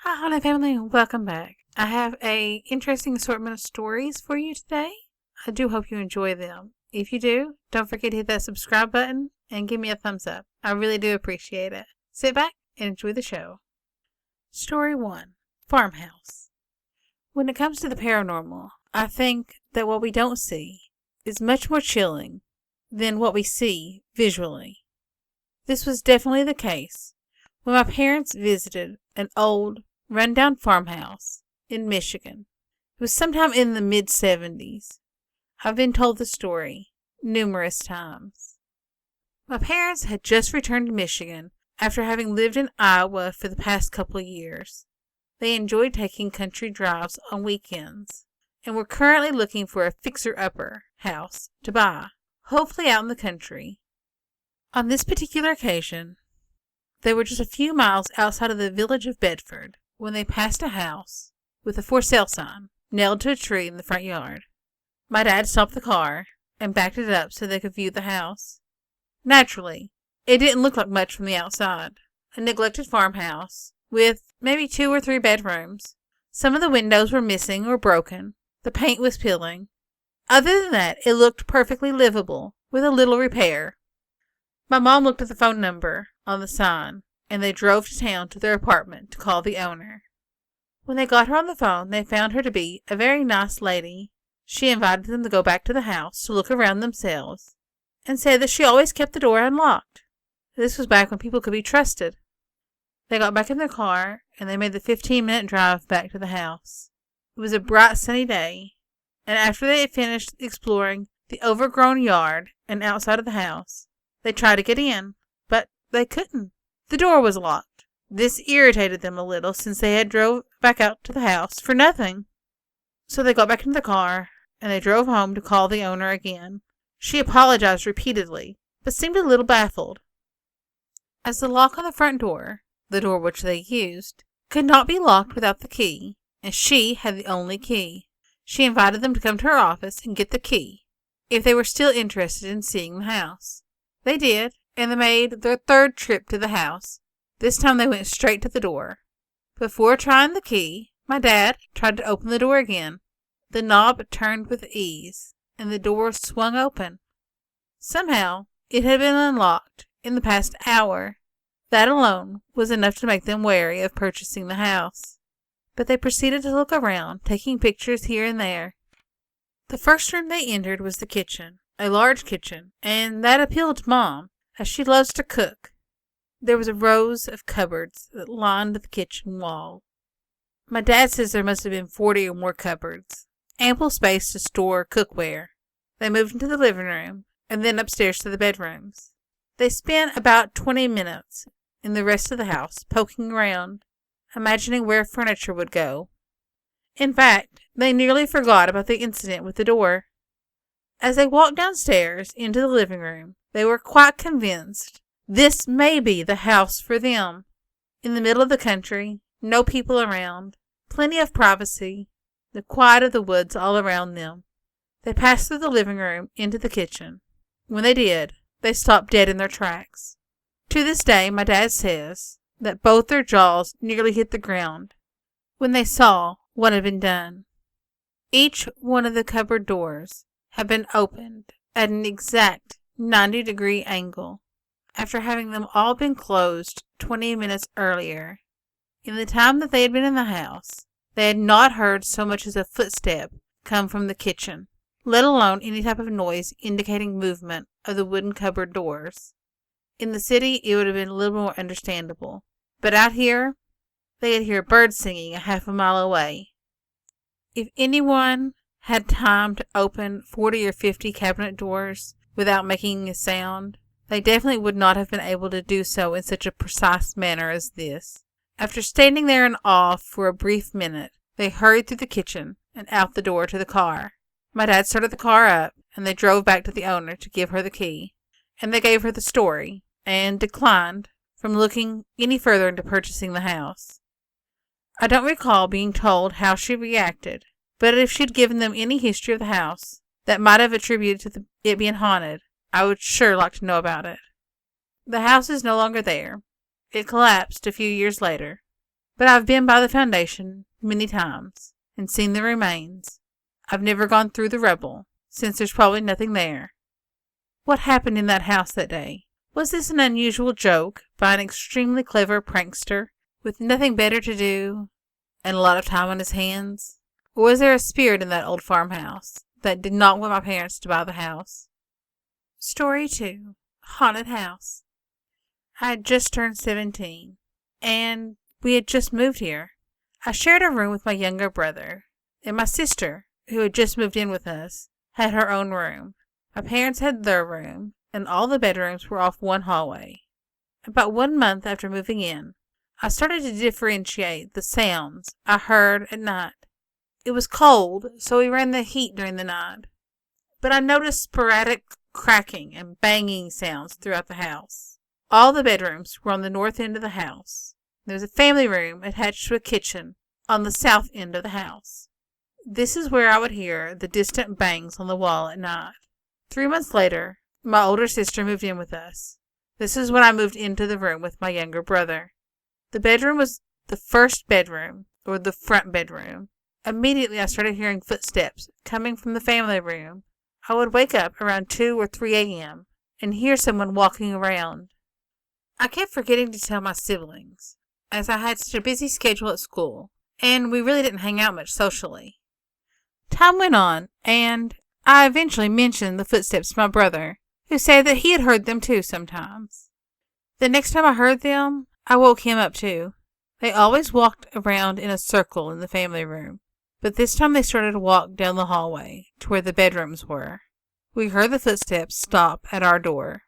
Hi, Haunted family. Welcome back. I have a interesting assortment of stories for you today. I do hope you enjoy them. If you do, don't forget to hit that subscribe button and give me a thumbs up. I really do appreciate it. Sit back and enjoy the show. Story 1. Farmhouse. When it comes to the paranormal, I think that what we don't see is much more chilling than what we see visually. This was definitely the case when my parents visited an old, rundown farmhouse in Michigan. It was sometime in the mid-70s. I've been told the story numerous times. My parents had just returned to Michigan after having lived in Iowa for the past couple of years. They enjoyed taking country drives on weekends and were currently looking for a fixer-upper house to buy, hopefully out in the country. On this particular occasion, they were just a few miles outside of the village of Bedford when they passed a house with a for sale sign nailed to a tree in the front yard. My dad stopped the car and backed it up so they could view the house. Naturally, it didn't look like much from the outside. A neglected farmhouse with maybe 2 or 3 bedrooms. Some of the windows were missing or broken. The paint was peeling. Other than that, it looked perfectly livable with a little repair. My mom looked at the phone number on the sign, and they drove to town to their apartment to call the owner. When they got her on the phone, they found her to be a very nice lady. She invited them to go back to the house to look around themselves, and said that she always kept the door unlocked. This was back when people could be trusted. They got back in their car, and they made the 15-minute drive back to the house. It was a bright sunny day, and after they had finished exploring the overgrown yard and outside of the house, they tried to get in, but they couldn't. The door was locked. This irritated them a little since they had drove back out to the house for nothing. So they got back into the car, and they drove home to call the owner again. She apologized repeatedly, but seemed a little baffled. As the lock on the front door, the door which they used, could not be locked without the key, and she had the only key, she invited them to come to her office and get the key, if they were still interested in seeing the house. They did, and they made their 3rd trip to the house. This time they went straight to the door. Before trying the key, my dad tried to open the door again. The knob turned with ease, and the door swung open. Somehow, it had been unlocked in the past hour. That alone was enough to make them wary of purchasing the house. But they proceeded to look around, taking pictures here and there. The first room they entered was the kitchen, a large kitchen, and that appealed to Mom, as she loves to cook. There was a rows of cupboards that lined the kitchen wall. My dad says there must have been 40 or more cupboards, ample space to store cookware. They moved into the living room, and then upstairs to the bedrooms. They spent about 20 minutes in the rest of the house, poking around, imagining where furniture would go. In fact, they nearly forgot about the incident with the door. As they walked downstairs into the living room, they were quite convinced this may be the house for them. In the middle of the country, no people around, plenty of privacy, the quiet of the woods all around them. They passed through the living room into the kitchen. When they did, they stopped dead in their tracks. To this day, my dad says that both their jaws nearly hit the ground when they saw what had been done. Each one of the cupboard doors had been opened at an exact 90-degree angle after having them all been closed 20 minutes earlier. In the time that they had been in the house, they had not heard so much as a footstep come from the kitchen, let alone any type of noise indicating movement of the wooden cupboard doors. In the city, it would have been a little more understandable, but out here, they could hear birds singing a half a mile away. If anyone had time to open 40 or 50 cabinet doors without making a sound, they definitely would not have been able to do so in such a precise manner as this. After standing there in awe for a brief minute, they hurried through the kitchen and out the door to the car. My dad started the car up, and they drove back to the owner to give her the key, and they gave her the story, and declined from looking any further into purchasing the house. I don't recall being told how she reacted, but if she'd given them any history of the house that might have attributed to it being haunted, I would sure like to know about it. The house is no longer there. It collapsed a few years later. But I've been by the foundation many times and seen the remains. I've never gone through the rubble, since there's probably nothing there. What happened in that house that day? Was this an unusual joke by an extremely clever prankster with nothing better to do and a lot of time on his hands? Or was there a spirit in that old farmhouse that did not want my parents to buy the house? Story 2. Haunted House. I had just turned 17, and we had just moved here. I shared a room with my younger brother, and my sister, who had just moved in with us, had her own room. My parents had their room, and all the bedrooms were off one hallway. About 1 month after moving in, I started to differentiate the sounds I heard at night. It was cold, so we ran the heat during the night, but I noticed sporadic cracking and banging sounds throughout the house. All the bedrooms were on the north end of the house. There was a family room attached to a kitchen on the south end of the house. This is where I would hear the distant bangs on the wall at night. 3 months later, my older sister moved in with us. This is when I moved into the room with my younger brother. The bedroom was the first bedroom, or the front bedroom. Immediately I started hearing footsteps coming from the family room. I would wake up around 2 or 3 a.m. and hear someone walking around. I kept forgetting to tell my siblings, as I had such a busy schedule at school, and we really didn't hang out much socially. Time went on, and I eventually mentioned the footsteps to my brother, who said that he had heard them too sometimes. The next time I heard them, I woke him up too. They always walked around in a circle in the family room, but this time they started to walk down the hallway to where the bedrooms were. We heard the footsteps stop at our door,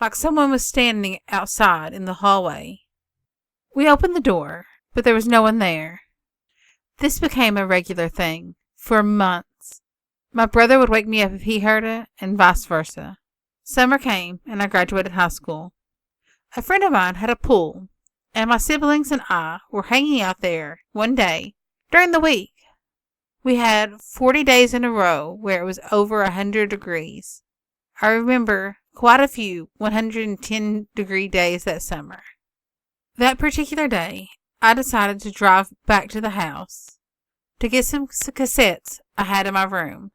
like someone was standing outside in the hallway. We opened the door, but there was no one there. This became a regular thing for months. My brother would wake me up if he heard it, and vice versa. Summer came, and I graduated high school. A friend of mine had a pool, and my siblings and I were hanging out there one day during the week. We had 40 days in a row where it was over 100 degrees. I remember quite a few 110-degree days that summer. That particular day, I decided to drive back to the house to get some cassettes I had in my room.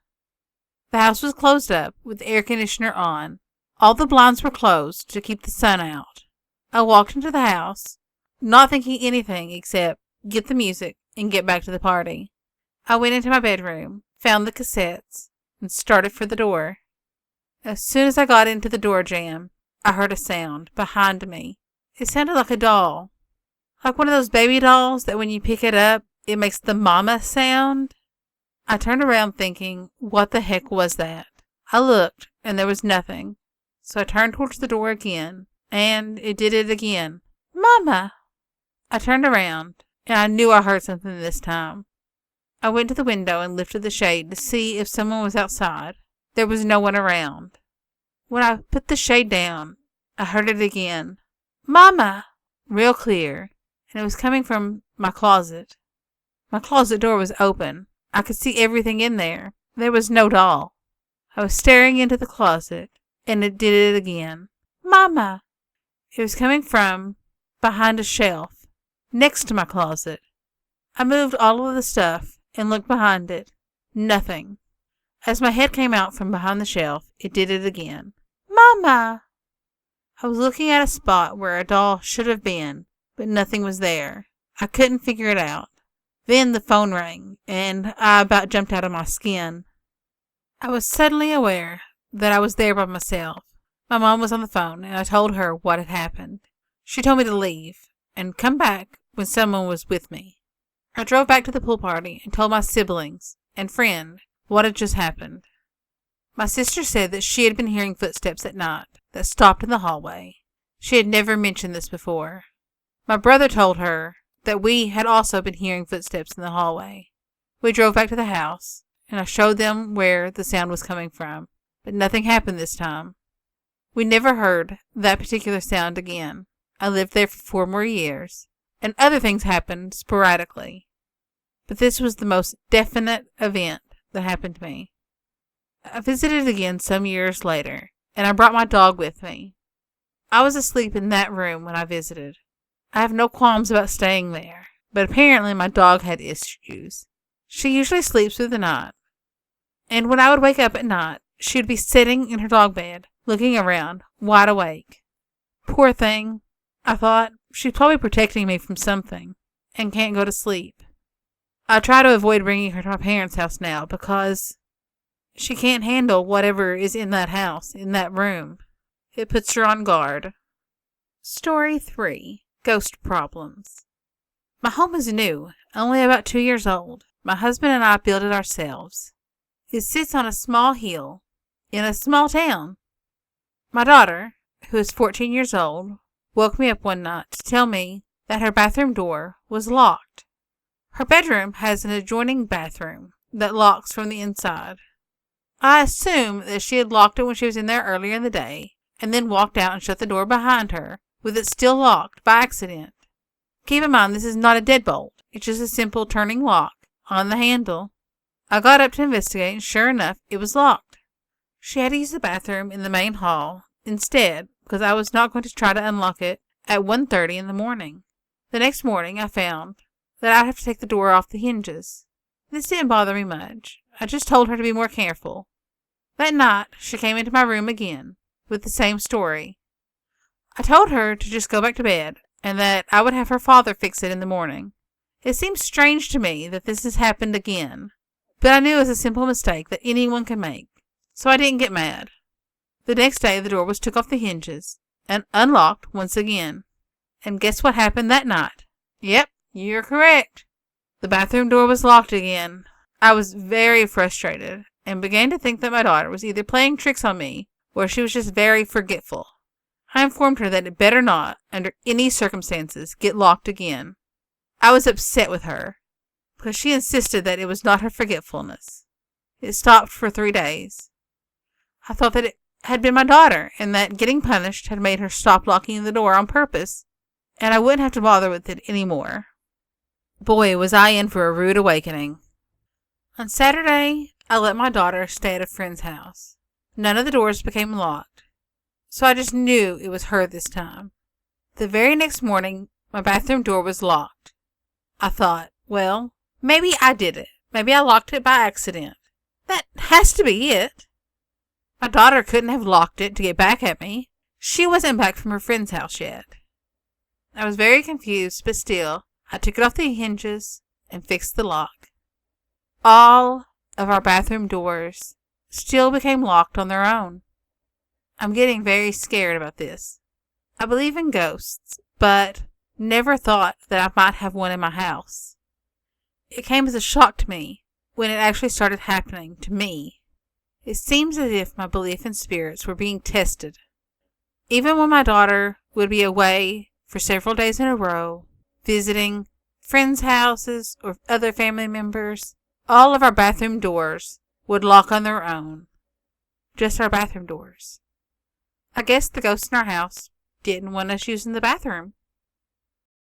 The house was closed up with the air conditioner on. All the blinds were closed to keep the sun out. I walked into the house, not thinking anything except get the music and get back to the party. I went into my bedroom, found the cassettes, and started for the door. As soon as I got into the door jamb, I heard a sound behind me. It sounded like a doll, like one of those baby dolls that when you pick it up, it makes the mama sound. I turned around thinking, what the heck was that? I looked, and there was nothing. So I turned towards the door again, and it did it again. Mama! I turned around, and I knew I heard something this time. I went to the window and lifted the shade to see if someone was outside. There was no one around. When I put the shade down, I heard it again. Mama! Real clear, and it was coming from my closet. My closet door was open. I could see everything in there. There was no doll. I was staring into the closet, and it did it again. Mama! It was coming from behind a shelf, next to my closet. I moved all of the stuff and looked behind it. Nothing. As my head came out from behind the shelf, it did it again. Mama! I was looking at a spot where a doll should have been, but nothing was there. I couldn't figure it out. Then the phone rang, and I about jumped out of my skin. I was suddenly aware that I was there by myself. My mom was on the phone, and I told her what had happened. She told me to leave and come back when someone was with me. I drove back to the pool party and told my siblings and friend what had just happened. My sister said that she had been hearing footsteps at night that stopped in the hallway. She had never mentioned this before. My brother told her that we had also been hearing footsteps in the hallway. We drove back to the house, and I showed them where the sound was coming from, but nothing happened this time. We never heard that particular sound again. I lived there for 4 more years, and other things happened sporadically. But this was the most definite event that happened to me. I visited again some years later, and I brought my dog with me. I was asleep in that room when I visited. I have no qualms about staying there, but apparently my dog had issues. She usually sleeps through the night, and when I would wake up at night, she would be sitting in her dog bed, looking around, wide awake. Poor thing, I thought, she's probably protecting me from something, and can't go to sleep. I try to avoid bringing her to my parents' house now because she can't handle whatever is in that house, in that room. It puts her on guard. Story 3. Ghost Problems. My home is new, only about 2 years old. My husband and I built it ourselves. It sits on a small hill, in a small town. My daughter, who is 14 years old, woke me up one night to tell me that her bathroom door was locked. Her bedroom has an adjoining bathroom that locks from the inside. I assume that she had locked it when she was in there earlier in the day, and then walked out and shut the door behind her, with it still locked by accident. Keep in mind, this is not a deadbolt. It's just a simple turning lock on the handle. I got up to investigate, and sure enough, it was locked. She had to use the bathroom in the main hall instead, because I was not going to try to unlock it at 1:30 in the morning. The next morning, I found that I'd have to take the door off the hinges. This didn't bother me much. I just told her to be more careful. That night, she came into my room again, with the same story. I told her to just go back to bed, and that I would have her father fix it in the morning. It seems strange to me that this has happened again, but I knew it was a simple mistake that anyone can make, so I didn't get mad. The next day, the door was took off the hinges and unlocked once again. And guess what happened that night? Yep, you're correct. The bathroom door was locked again. I was very frustrated and began to think that my daughter was either playing tricks on me or she was just very forgetful. I informed her that it better not, under any circumstances, get locked again. I was upset with her because she insisted that it was not her forgetfulness. It stopped for 3 days. I thought that it had been my daughter, and that getting punished had made her stop locking the door on purpose, and I wouldn't have to bother with it any more. Boy, was I in for a rude awakening. On Saturday, I let my daughter stay at a friend's house. None of the doors became locked, so I just knew it was her this time. The very next morning, my bathroom door was locked. I thought, well, maybe I did it. Maybe I locked it by accident. That has to be it. My daughter couldn't have locked it to get back at me. She wasn't back from her friend's house yet. I was very confused, but still, I took it off the hinges and fixed the lock. All of our bathroom doors still became locked on their own. I'm getting very scared about this. I believe in ghosts, but never thought that I might have one in my house. It came as a shock to me when it actually started happening to me. It seems as if my belief in spirits were being tested. Even when my daughter would be away for several days in a row, visiting friends' houses or other family members, all of our bathroom doors would lock on their own. Just our bathroom doors. I guess the ghosts in our house didn't want us using the bathroom.